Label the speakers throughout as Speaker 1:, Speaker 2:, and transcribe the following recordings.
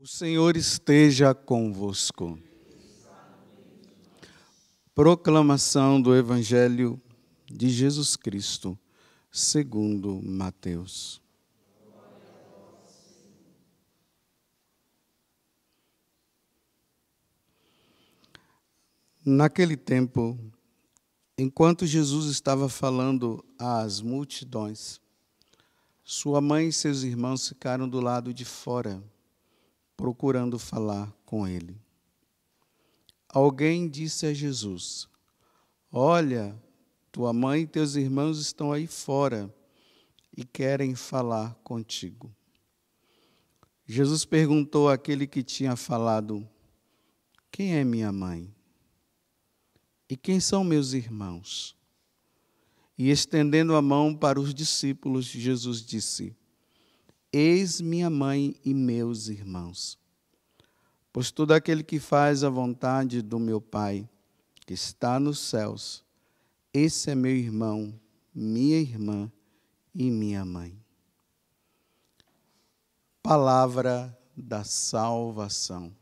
Speaker 1: O Senhor esteja convosco. Proclamação do Evangelho de Jesus Cristo, segundo Mateus. Naquele tempo, enquanto Jesus estava falando às multidões, sua mãe e seus irmãos ficaram do lado de fora, procurando falar com ele. Alguém disse a Jesus: "Olha, tua mãe e teus irmãos estão aí fora e querem falar contigo." Jesus perguntou àquele que tinha falado: "Quem é minha mãe? E quem são meus irmãos?" E estendendo a mão para os discípulos, Jesus disse: "Eis minha mãe e meus irmãos. Pois todo aquele que faz a vontade do meu Pai, que está nos céus, esse é meu irmão, minha irmã e minha mãe." Palavra da salvação.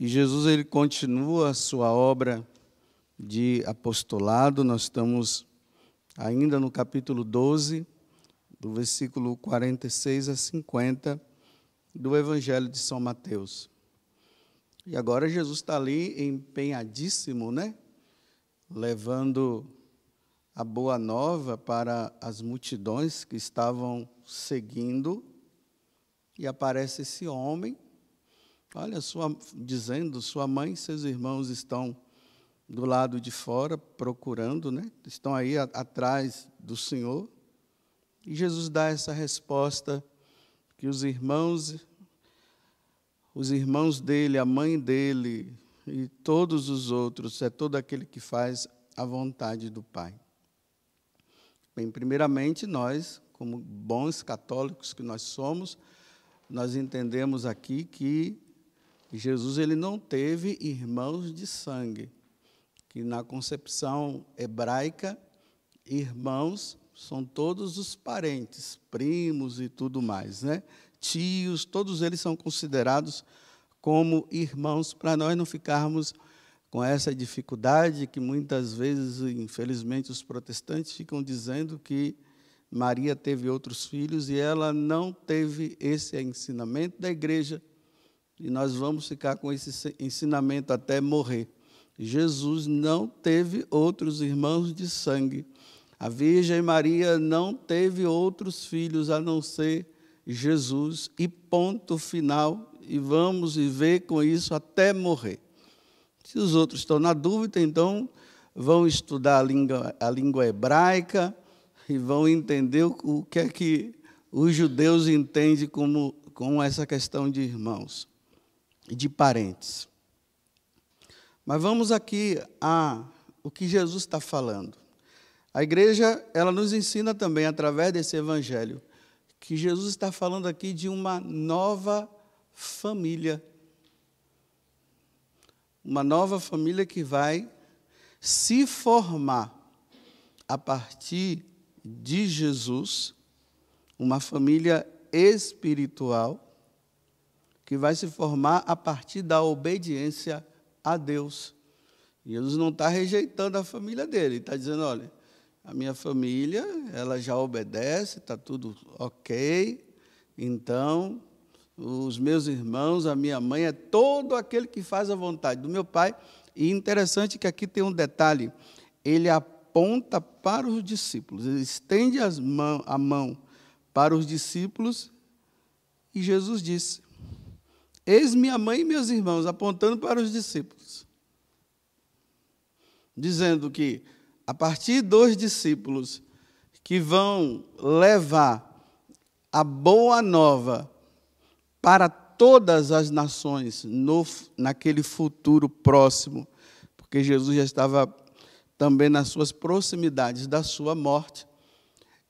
Speaker 1: E Jesus, ele continua a sua obra de apostolado. Nós estamos ainda no capítulo 12, do versículo 46 a 50, do Evangelho de São Mateus. E agora Jesus está ali empenhadíssimo, levando a boa nova para as multidões que estavam seguindo. E aparece esse homem, dizendo: sua mãe e seus irmãos estão do lado de fora, procurando, estão aí atrás do Senhor. E Jesus dá essa resposta, que os irmãos dele, a mãe dele e todos os outros, é todo aquele que faz a vontade do Pai. Bem, primeiramente, nós, como bons católicos que nós somos, nós entendemos aqui que Jesus, ele não teve irmãos de sangue, que na concepção hebraica, irmãos são todos os parentes, primos e tudo mais, tios, todos eles são considerados como irmãos, para nós não ficarmos com essa dificuldade que muitas vezes, infelizmente, os protestantes ficam dizendo que Maria teve outros filhos e ela não teve esse ensinamento da igreja, e nós vamos ficar com esse ensinamento até morrer. Jesus não teve outros irmãos de sangue. A Virgem Maria não teve outros filhos a não ser Jesus, e ponto final, e vamos viver com isso até morrer. Se os outros estão na dúvida, então vão estudar a língua hebraica e vão entender o que é que os judeus entendem com essa questão de irmãos e de parentes. Mas vamos aqui o que Jesus está falando. A igreja, ela nos ensina também, através desse evangelho, que Jesus está falando aqui de uma nova família. Uma nova família que vai se formar a partir de Jesus, uma família espiritual, que vai se formar a partir da obediência a Deus. E Jesus não está rejeitando a família dele, ele está dizendo: olha, a minha família, ela já obedece, está tudo ok, então os meus irmãos, a minha mãe, é todo aquele que faz a vontade do meu Pai. E interessante que aqui tem um detalhe: ele aponta para os discípulos, ele estende a mão para os discípulos, e Jesus disse: "Eis minha mãe e meus irmãos", apontando para os discípulos, dizendo que a partir dos discípulos que vão levar a boa nova para todas as nações naquele futuro próximo, porque Jesus já estava também nas suas proximidades da sua morte,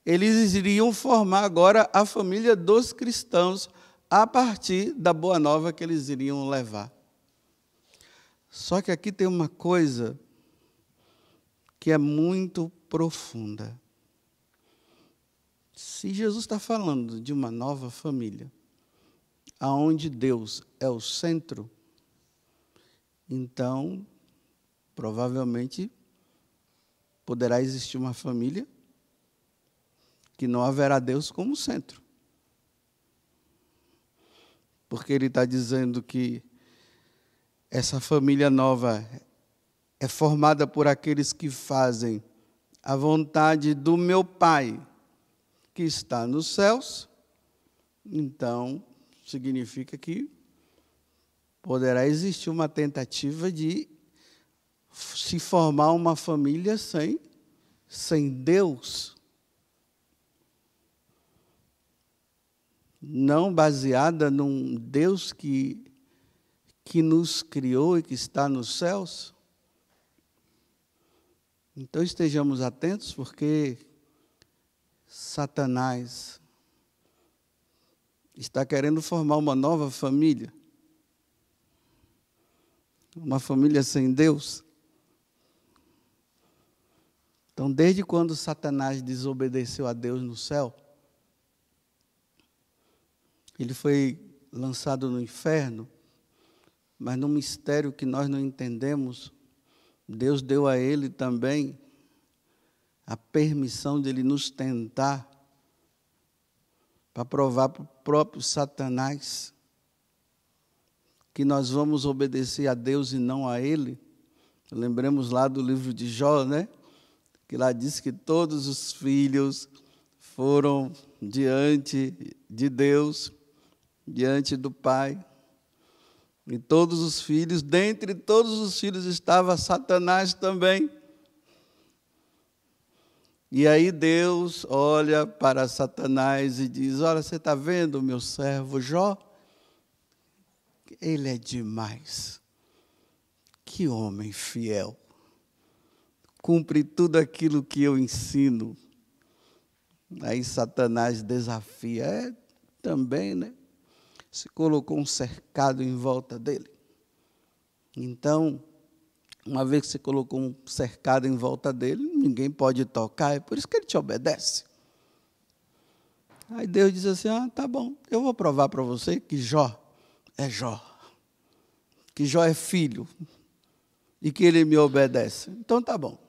Speaker 1: eles iriam formar agora a família dos cristãos a partir da boa nova que eles iriam levar. Só que aqui tem uma coisa que é muito profunda. Se Jesus está falando de uma nova família, aonde Deus é o centro, então, provavelmente, poderá existir uma família que não haverá Deus como centro. Porque ele está dizendo que essa família nova é formada por aqueles que fazem a vontade do meu Pai, que está nos céus. Então, significa que poderá existir uma tentativa de se formar uma família sem Deus. Não baseada num Deus que nos criou e que está nos céus. Então estejamos atentos, porque Satanás está querendo formar uma nova família. Uma família sem Deus. Então, desde quando Satanás desobedeceu a Deus no céu, ele foi lançado no inferno, mas num mistério que nós não entendemos, Deus deu a ele também a permissão de ele nos tentar, para provar para o próprio Satanás que nós vamos obedecer a Deus e não a ele. Lembremos lá do livro de Jó, né? Que lá diz que todos os filhos foram diante de Deus, diante do Pai. E todos os filhos, dentre todos os filhos estava Satanás também. E aí Deus olha para Satanás e diz: olha, você está vendo o meu servo Jó? Ele é demais. Que homem fiel. Cumpre tudo aquilo que eu ensino. Aí Satanás desafia. Também, né? Se colocou um cercado em volta dele. Então, uma vez que você colocou um cercado em volta dele, ninguém pode tocar, é por isso que ele te obedece. Aí Deus diz assim: tá bom, eu vou provar para você que Jó é Jó, que Jó é filho, e que ele me obedece. Então tá bom,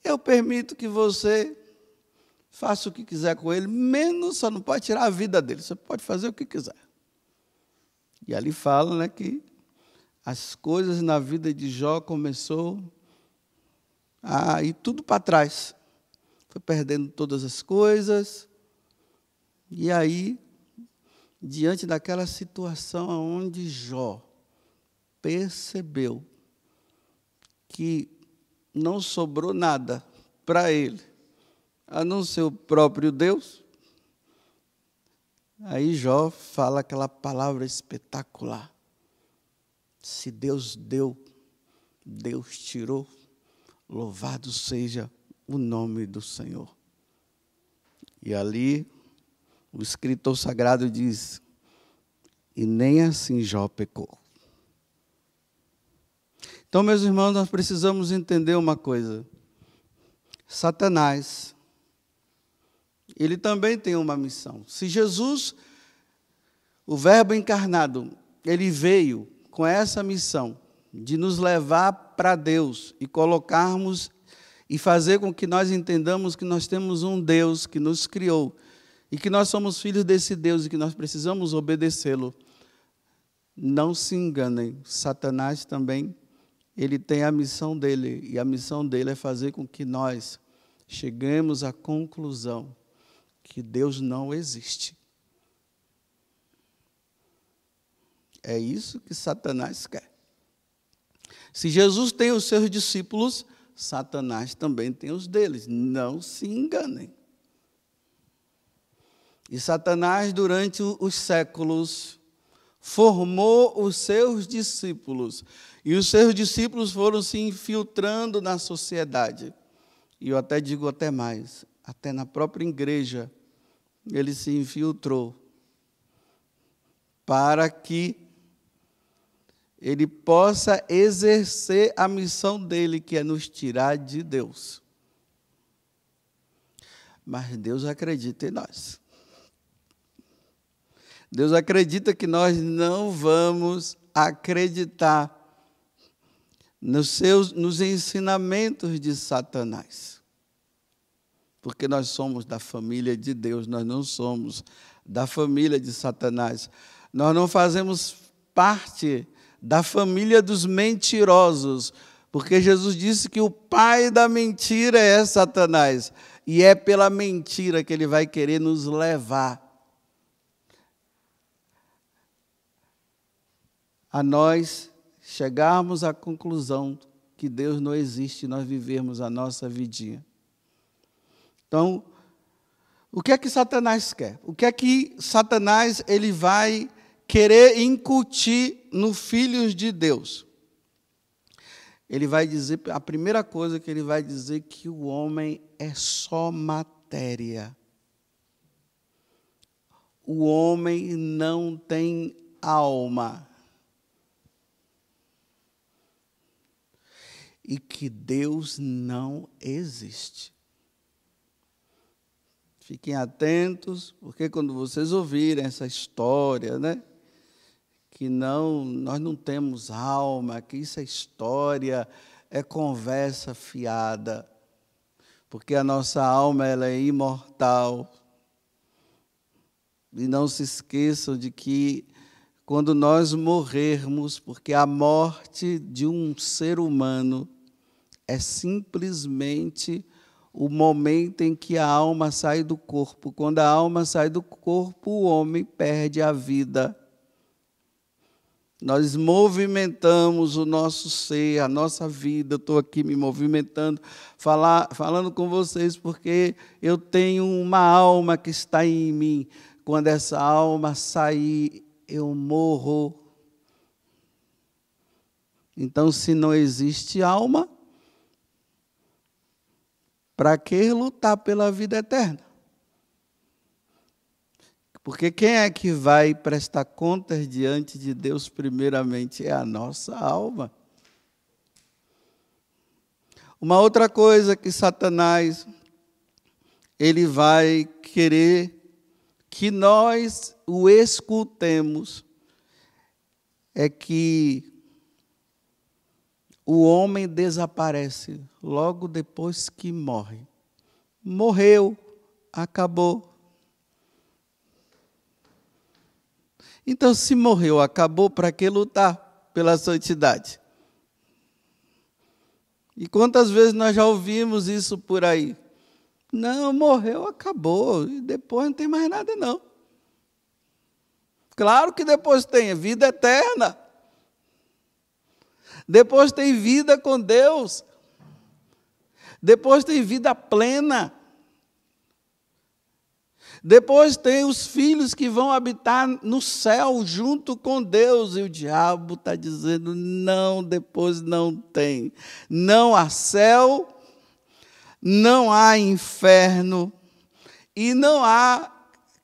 Speaker 1: eu permito que você faça o que quiser com ele, menos só não pode tirar a vida dele, você pode fazer o que quiser. E ali fala, né, que as coisas na vida de Jó começou a ir tudo para trás. Foi perdendo todas as coisas. E aí, diante daquela situação onde Jó percebeu que não sobrou nada para ele, a não ser o próprio Deus, aí Jó fala aquela palavra espetacular: se Deus deu, Deus tirou, louvado seja o nome do Senhor. E ali o escritor sagrado diz: e nem assim Jó pecou. Então, meus irmãos, nós precisamos entender uma coisa: Satanás, ele também tem uma missão. Se Jesus, o Verbo encarnado, ele veio com essa missão de nos levar para Deus e colocarmos e fazer com que nós entendamos que nós temos um Deus que nos criou e que nós somos filhos desse Deus e que nós precisamos obedecê-lo. Não se enganem, Satanás também, ele tem a missão dele, e a missão dele é fazer com que nós cheguemos à conclusão que Deus não existe. É isso que Satanás quer. Se Jesus tem os seus discípulos, Satanás também tem os deles. Não se enganem. E Satanás, durante os séculos, formou os seus discípulos. E os seus discípulos foram se infiltrando na sociedade. E eu até digo até mais, até na própria igreja, ele se infiltrou para que ele possa exercer a missão dele, que é nos tirar de Deus. Mas Deus acredita em nós. Deus acredita que nós não vamos acreditar nos ensinamentos de Satanás. Porque nós somos da família de Deus, nós não somos da família de Satanás. Nós não fazemos parte da família dos mentirosos, porque Jesus disse que o pai da mentira é Satanás, e é pela mentira que ele vai querer nos levar a nós chegarmos à conclusão que Deus não existe e nós vivermos a nossa vidinha. Então, o que é que Satanás quer? O que é que Satanás ele vai querer incutir no filhos de Deus? Ele vai dizer, a primeira coisa que ele vai dizer, que o homem é só matéria. O homem não tem alma. E que Deus não existe. Fiquem atentos, porque quando vocês ouvirem essa história, né, que nós não temos alma, que isso é história, é conversa fiada, porque a nossa alma ela é imortal. E não se esqueçam de que quando nós morrermos, porque a morte de um ser humano é simplesmente o momento em que a alma sai do corpo. Quando a alma sai do corpo, o homem perde a vida. Nós movimentamos o nosso ser, a nossa vida. Eu estou aqui me movimentando, falando com vocês, porque eu tenho uma alma que está em mim. Quando essa alma sair, eu morro. Então, se não existe alma, para que lutar pela vida eterna? Porque quem é que vai prestar contas diante de Deus primeiramente? É a nossa alma. Uma outra coisa que Satanás ele vai querer que nós o escutemos é que o homem desaparece logo depois que morre. Morreu, acabou. Então, se morreu, acabou, para que lutar pela santidade? E quantas vezes nós já ouvimos isso por aí? Não, morreu, acabou, e depois não tem mais nada, não. Claro que depois tem vida eterna. Depois tem vida com Deus. Depois tem vida plena. Depois tem os filhos que vão habitar no céu junto com Deus. E o diabo está dizendo, não, depois não tem. Não há céu, não há inferno e não há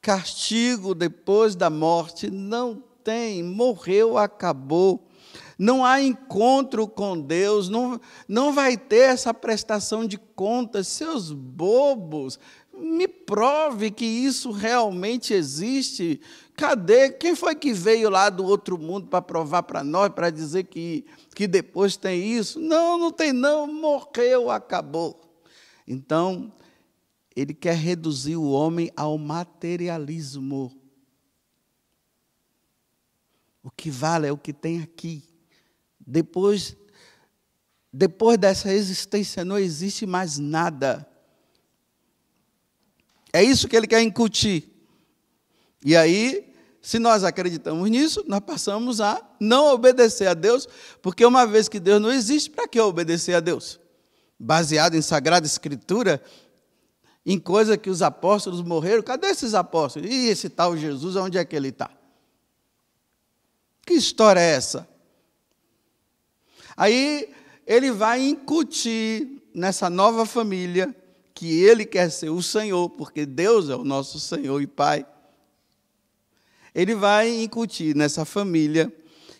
Speaker 1: castigo depois da morte. Não tem, morreu, acabou. Não há encontro com Deus, não vai ter essa prestação de contas. Seus bobos, me prove que isso realmente existe. Cadê? Quem foi que veio lá do outro mundo para provar para nós, para dizer que depois tem isso? Não, não tem não, morreu, acabou. Então, ele quer reduzir o homem ao materialismo. O que vale é o que tem aqui. Depois dessa existência não existe mais nada. É isso que ele quer incutir. E aí, se nós acreditamos nisso, nós passamos a não obedecer a Deus, porque uma vez que Deus não existe, para que obedecer a Deus? Baseado em Sagrada Escritura, em coisa que os apóstolos morreram. Cadê esses apóstolos? E esse tal Jesus, onde é que ele está? Que história é essa? Aí ele vai incutir nessa nova família que ele quer ser o Senhor, porque Deus é o nosso Senhor e Pai. Ele vai incutir nessa família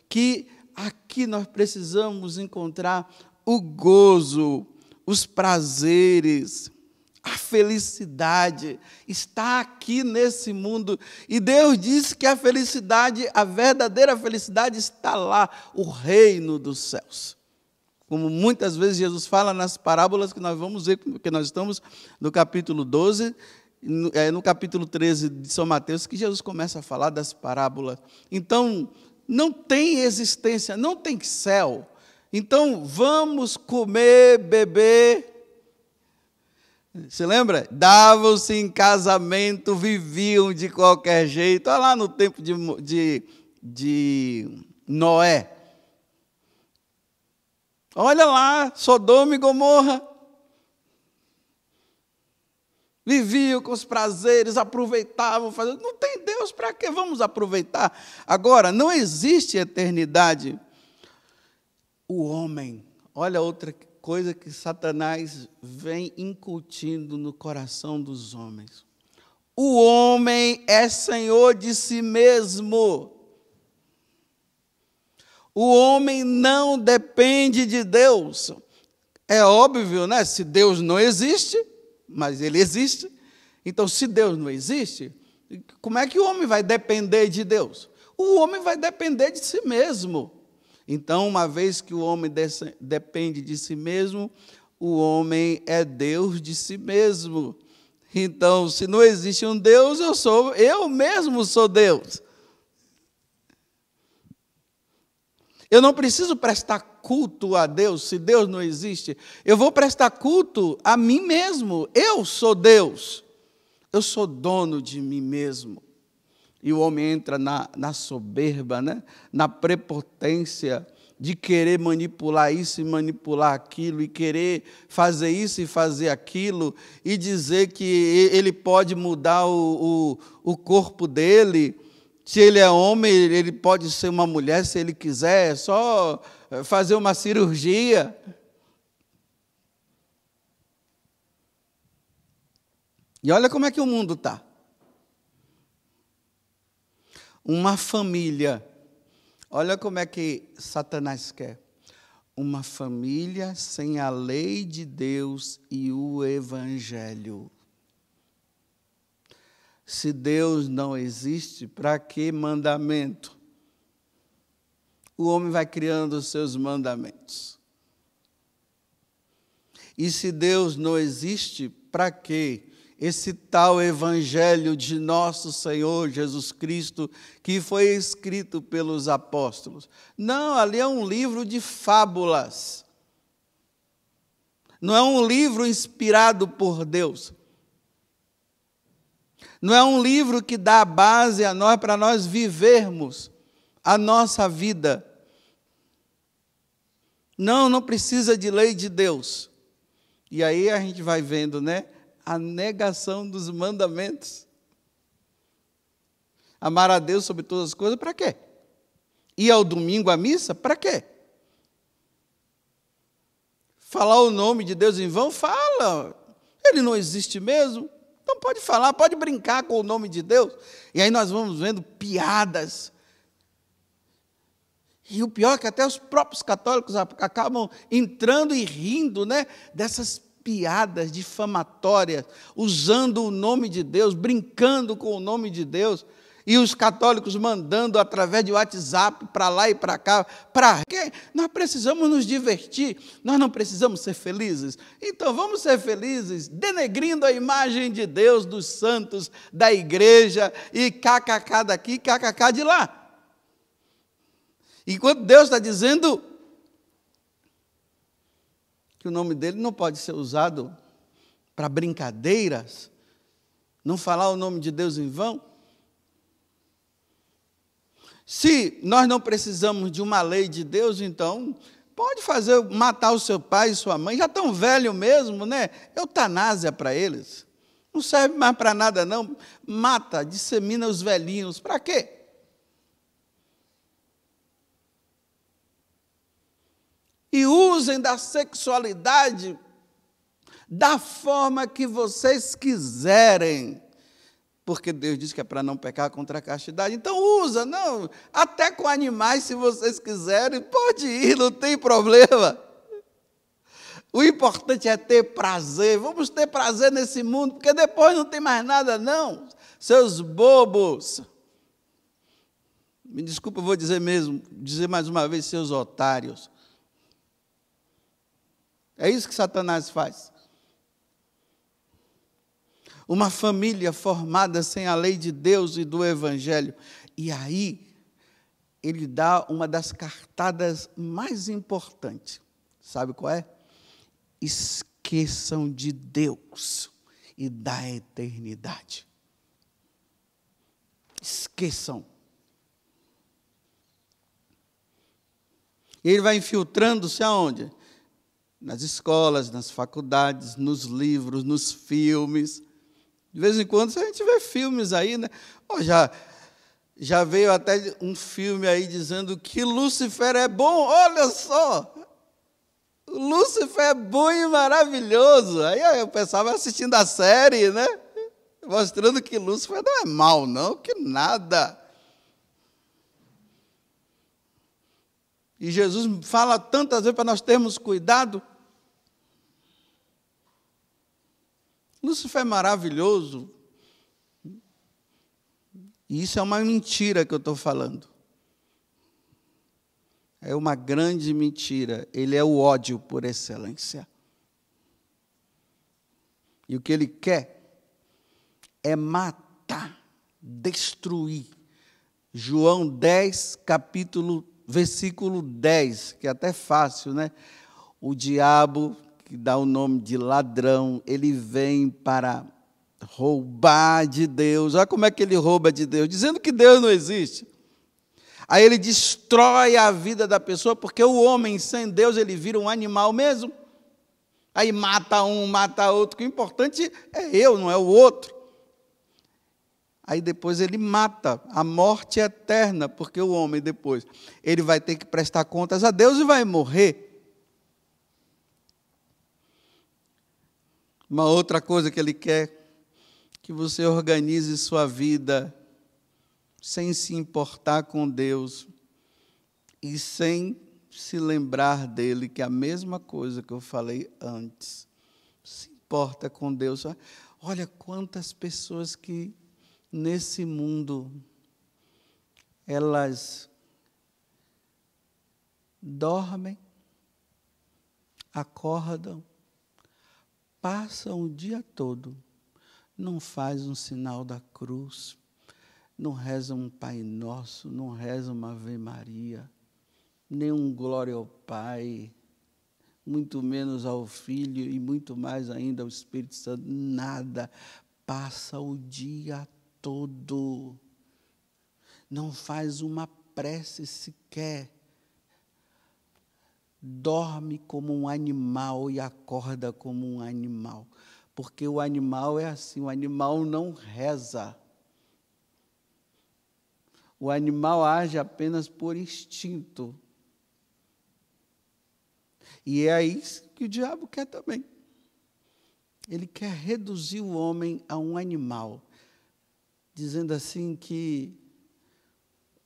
Speaker 1: que aqui nós precisamos encontrar o gozo, os prazeres, a felicidade está aqui nesse mundo. E Deus disse que a felicidade, a verdadeira felicidade está lá, o reino dos céus. Como muitas vezes Jesus fala nas parábolas que nós vamos ver, porque nós estamos no capítulo 12, no capítulo 13 de São Mateus, que Jesus começa a falar das parábolas. Então, não tem existência, não tem céu. Então, vamos comer, beber. Você lembra? Davam-se em casamento, viviam de qualquer jeito. Olha lá no tempo de Noé. Olha lá, Sodoma e Gomorra. Viviam com os prazeres, aproveitavam. Não tem Deus, para que vamos aproveitar? Agora, não existe eternidade. O homem, olha outra coisa que Satanás vem incutindo no coração dos homens. O homem é senhor de si mesmo. O homem não depende de Deus. É óbvio, né? Se Deus não existe, mas ele existe. Então, se Deus não existe, como é que o homem vai depender de Deus? O homem vai depender de si mesmo. Então, uma vez que o homem depende de si mesmo, o homem é Deus de si mesmo. Então, se não existe um Deus, eu mesmo sou Deus. Eu não preciso prestar culto a Deus, se Deus não existe. Eu vou prestar culto a mim mesmo. Eu sou Deus. Eu sou dono de mim mesmo. E o homem entra na soberba, né? Na prepotência de querer manipular isso e manipular aquilo, e querer fazer isso e fazer aquilo, e dizer que ele pode mudar o corpo dele. Se ele é homem, ele pode ser uma mulher se ele quiser, é só fazer uma cirurgia. E olha como é que o mundo está. Uma família, olha como é que Satanás quer. Uma família sem a lei de Deus e o Evangelho. Se Deus não existe, para que mandamento? O homem vai criando os seus mandamentos. E se Deus não existe, para que esse tal Evangelho de nosso Senhor Jesus Cristo, que foi escrito pelos apóstolos? Não, ali é um livro de fábulas. Não é um livro inspirado por Deus. Não é um livro que dá a base a nós para nós vivermos a nossa vida. Não precisa de lei de Deus. E aí a gente vai vendo, né? A negação dos mandamentos. Amar a Deus sobre todas as coisas, para quê? Ir ao domingo à missa, para quê? Falar o nome de Deus em vão? Fala. Ele não existe mesmo. Então pode falar, pode brincar com o nome de Deus. E aí nós vamos vendo piadas. E o pior é que até os próprios católicos acabam entrando e rindo, né, dessas piadas difamatórias, usando o nome de Deus, brincando com o nome de Deus. E os católicos mandando através de WhatsApp para lá e para cá. Para quê? Nós precisamos nos divertir, nós não precisamos ser felizes. Então vamos ser felizes, denegrindo a imagem de Deus, dos santos, da igreja, e kkk daqui, kkk de lá. Enquanto Deus está dizendo que o nome dele não pode ser usado para brincadeiras, não falar o nome de Deus em vão. Se nós não precisamos de uma lei de Deus, então pode matar o seu pai e sua mãe, já estão velhos mesmo, né? Eutanásia para eles. Não serve mais para nada, não. Mata, dissemina os velhinhos. Para quê? E usem da sexualidade da forma que vocês quiserem. Porque Deus diz que é para não pecar contra a castidade. Então usa, não, até com animais, se vocês quiserem, pode ir, não tem problema. O importante é ter prazer. Vamos ter prazer nesse mundo, porque depois não tem mais nada, não. Seus bobos. Me desculpa, eu vou dizer mais uma vez, seus otários. É isso que Satanás faz. Uma família formada sem a lei de Deus e do Evangelho. E aí, ele dá uma das cartadas mais importantes. Sabe qual é? Esqueçam de Deus e da eternidade. Esqueçam. Ele vai infiltrando-se aonde? Nas escolas, nas faculdades, nos livros, nos filmes. De vez em quando a gente vê filmes aí, né? Já veio até um filme aí dizendo que Lúcifer é bom. Olha só! Lúcifer é bom e maravilhoso. Aí o pessoal vai assistindo a série, né? Mostrando que Lúcifer não é mau, não, que nada. E Jesus fala tantas vezes para nós termos cuidado. Lúcifer é maravilhoso. E isso é uma mentira que eu estou falando. É uma grande mentira. Ele é o ódio por excelência. E o que ele quer é matar, destruir. João 10, versículo 10, que é até fácil, né? O diabo, que dá o nome de ladrão, ele vem para roubar de Deus. Olha como é que ele rouba de Deus, dizendo que Deus não existe. Aí ele destrói a vida da pessoa, porque o homem sem Deus, ele vira um animal mesmo. Aí mata um, mata outro, que o importante é eu, não é o outro. Aí depois ele mata, a morte eterna, porque o homem depois, ele vai ter que prestar contas a Deus e vai morrer. Uma outra coisa que ele quer, que você organize sua vida sem se importar com Deus e sem se lembrar dele, que é a mesma coisa que eu falei antes. Se importa com Deus. Olha quantas pessoas que nesse mundo elas dormem, acordam, passam o dia todo, não faz um sinal da cruz, não reza um Pai Nosso, não reza uma Ave Maria, nem um Glória ao Pai, muito menos ao Filho e muito mais ainda ao Espírito Santo, nada, passa o dia todo, não faz uma prece sequer, dorme como um animal e acorda como um animal, porque o animal é assim, o animal não reza. O animal age apenas por instinto. E é isso que o diabo quer também. Ele quer reduzir o homem a um animal, dizendo assim que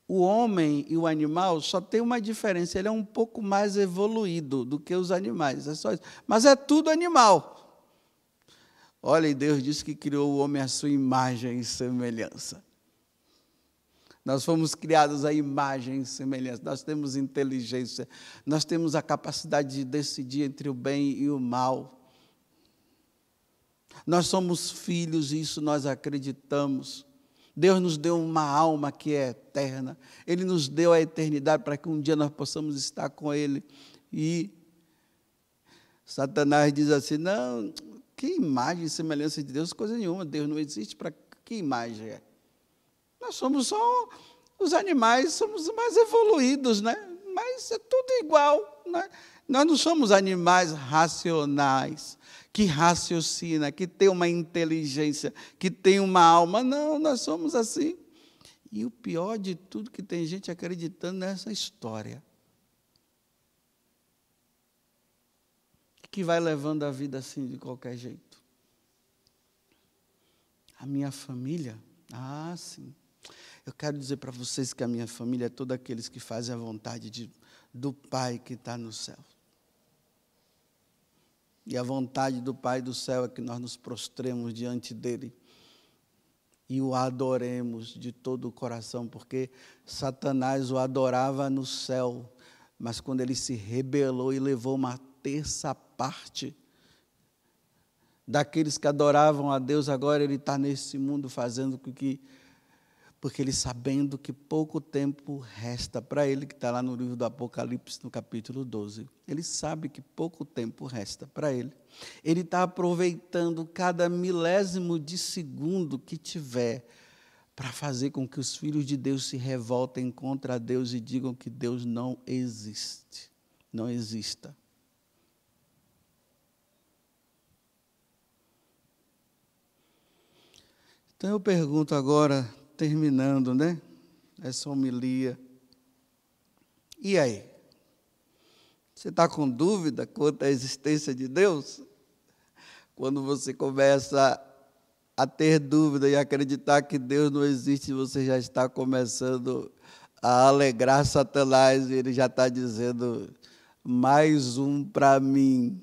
Speaker 1: o homem e o animal só tem uma diferença, ele é um pouco mais evoluído do que os animais, é só isso. Mas é tudo animal. Olha, e Deus disse que criou o homem à sua imagem e semelhança. Nós fomos criados à imagem e semelhança, nós temos inteligência, nós temos a capacidade de decidir entre o bem e o mal. Nós somos filhos e isso nós acreditamos. Deus nos deu uma alma que é eterna, Ele nos deu a eternidade para que um dia nós possamos estar com Ele. E Satanás diz assim, não, que imagem e semelhança de Deus? Coisa nenhuma, Deus não existe, para que imagem é? Nós somos só os animais, somos mais evoluídos, né? Mas é tudo igual, né? Nós não somos animais racionais, que raciocina, que tem uma inteligência, que tem uma alma. Não, nós somos assim. E o pior de tudo, que tem gente acreditando nessa história, que vai levando a vida assim de qualquer jeito. A minha família Ah, sim. Eu quero dizer para vocês que a minha família é todos aqueles que fazem a vontade do Pai que está no céu. E a vontade do Pai do céu é que nós nos prostremos diante dele e o adoremos de todo o coração, porque Satanás o adorava no céu, mas quando ele se rebelou e levou uma terça parte daqueles que adoravam a Deus, agora ele está nesse mundo fazendo com que, porque ele sabendo que pouco tempo resta para ele, que está lá no livro do Apocalipse, no capítulo 12. Ele sabe que pouco tempo resta para ele. Ele está aproveitando cada milésimo de segundo que tiver para fazer com que os filhos de Deus se revoltem contra Deus e digam que Deus não existe, não exista. Então eu pergunto agora, terminando, né, essa homilia, e aí? Você está com dúvida quanto à existência de Deus? Quando você começa a ter dúvida e acreditar que Deus não existe, você já está começando a alegrar Satanás, e ele já está dizendo, mais um para mim.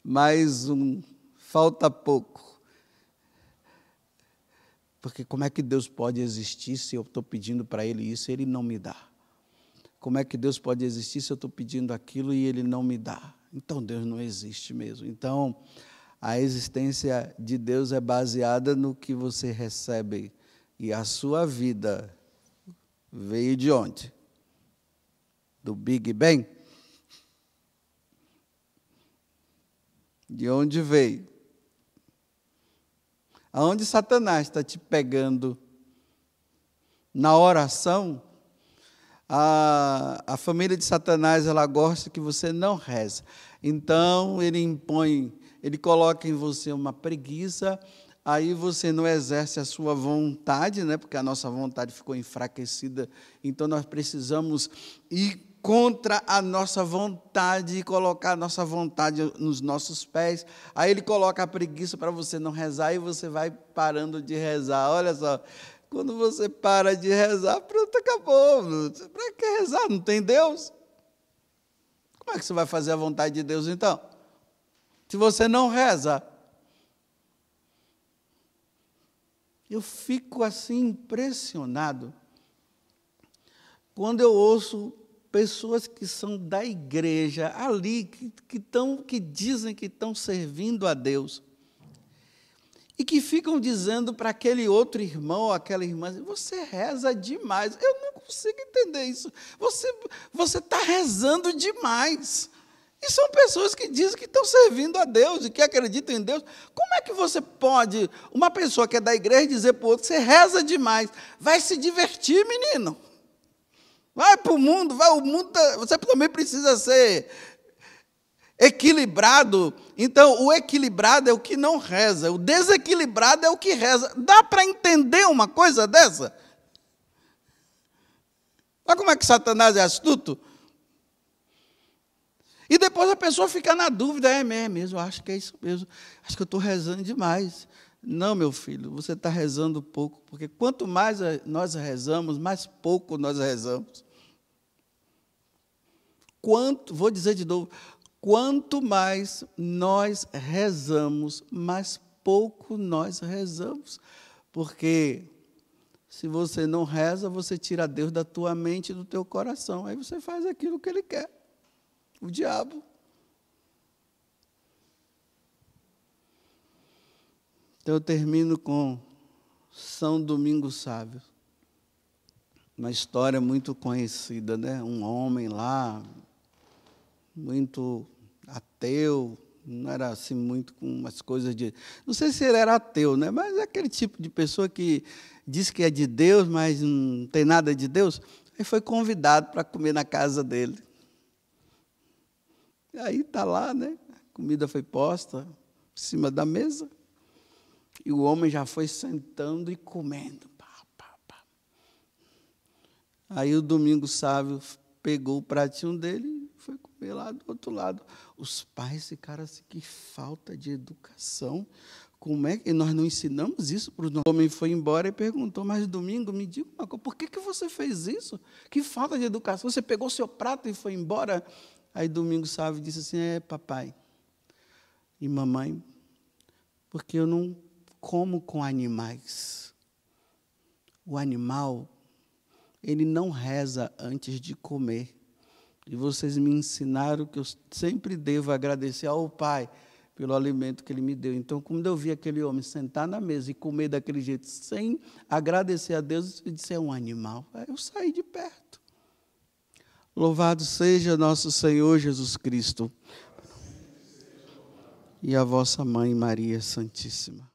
Speaker 1: Mais um, falta pouco. Porque como é que Deus pode existir se eu estou pedindo para Ele isso e Ele não me dá? Como é que Deus pode existir se eu estou pedindo aquilo e Ele não me dá? Então Deus não existe mesmo. Então a existência de Deus é baseada no que você recebe. E a sua vida veio de onde? Do Big Bang? De onde veio? Aonde Satanás está te pegando? Na oração, a família de Satanás, ela gosta que você não reza. Então, ele impõe, ele coloca em você uma preguiça, aí você não exerce a sua vontade, né? Porque a nossa vontade ficou enfraquecida. Então, nós precisamos ir contra a nossa vontade e colocar a nossa vontade nos nossos pés. Aí ele coloca a preguiça para você não rezar e você vai parando de rezar. Olha só, quando você para de rezar, pronto, acabou. Para que rezar? Não tem Deus? Como é que você vai fazer a vontade de Deus então? Se você não reza. Eu fico assim impressionado quando eu ouço pessoas que são da igreja ali, que dizem que estão servindo a Deus, e que ficam dizendo para aquele outro irmão ou aquela irmã, você reza demais. Eu não consigo entender isso. Você está rezando demais. E são pessoas que dizem que estão servindo a Deus e que acreditam em Deus. Como é que você pode, uma pessoa que é da igreja, dizer para o outro, você reza demais? Vai se divertir, menino. Vai para o mundo, você também precisa ser equilibrado. Então, o equilibrado é o que não reza, o desequilibrado é o que reza. Dá para entender uma coisa dessa? Olha como é que Satanás é astuto. E depois a pessoa fica na dúvida, é mesmo, eu acho que é isso mesmo, acho que eu estou rezando demais. Não, meu filho, você está rezando pouco, porque quanto mais nós rezamos, mais pouco nós rezamos. Vou dizer de novo, quanto mais nós rezamos, mais pouco nós rezamos. Porque se você não reza, você tira Deus da tua mente e do teu coração. Aí você faz aquilo que Ele quer. O diabo. Então eu termino com São Domingos Sávio. Uma história muito conhecida, né? Um homem lá, muito ateu, não era assim muito com umas coisas de... Não sei se ele era ateu, né? Mas é aquele tipo de pessoa que diz que é de Deus, mas não tem nada de Deus. Aí foi convidado para comer na casa dele. E aí está lá, né? A comida foi posta em cima da mesa. E o homem já foi sentando e comendo. Aí o Domingos Sávio pegou o pratinho dele e foi comer. comer lá do outro lado. Os pais ficaram assim, que falta de educação. Como é que nós não ensinamos isso para os nossos? O homem foi embora e perguntou, mas domingo, me diga uma coisa, por que você fez isso? Que falta de educação, você pegou seu prato e foi embora? Aí domingo Sávio disse assim, papai e mamãe, porque eu não como com animais. O animal, ele não reza antes de comer. E vocês me ensinaram que eu sempre devo agradecer ao Pai pelo alimento que Ele me deu. Então, quando eu vi aquele homem sentar na mesa e comer daquele jeito, sem agradecer a Deus, eu disse, é um animal. Aí eu saí de perto. Louvado seja nosso Senhor Jesus Cristo e a vossa Mãe Maria Santíssima.